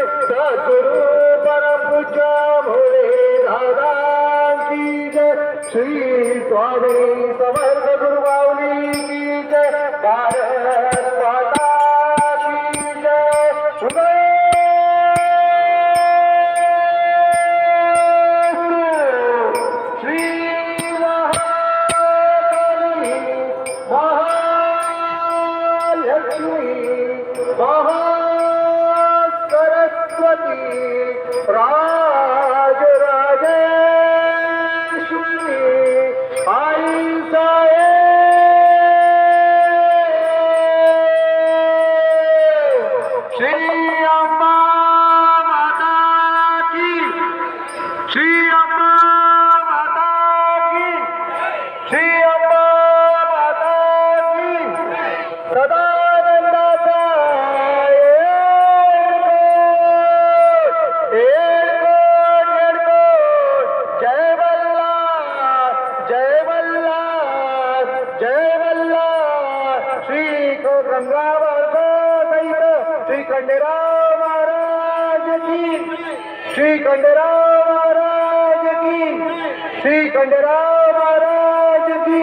सद्गुरु परम पूज्य भोले दादा की जय, श्री स्वामी समर्थ गुरु माऊली की जय, भारत माता की जय। श्री खंडेराव महाराज की, श्री खंडेराव महाराज की, श्री खंडेराव महाराज की।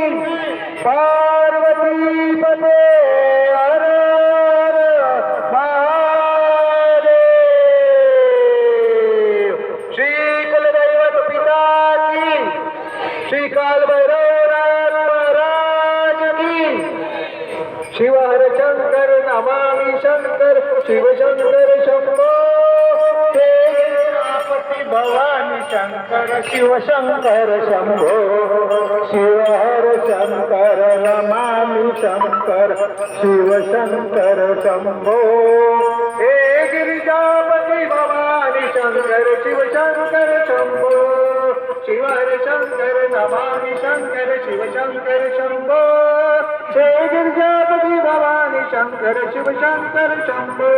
पार्वती पते हर हर महादेव। श्री कुलदैवत पिता की, श्री कालभैरवनाथ महाराज की। शिव हर शंकर नमामि शंकर, शिव शंकर शंभो। सेनापति भवानी शंकर, शिव शंकर शंभो। शिव हर शंकर नमामि शंकर, शिव शंकर शंभो। हे गिरिजापति भवानी शंकर, शिव शंकर शंभो। शिव हर शंकर नमामि शंकर, शिव शंकर शंभो। हे गिरिजापति भवानी शंकर, शिव शंकर शंभो।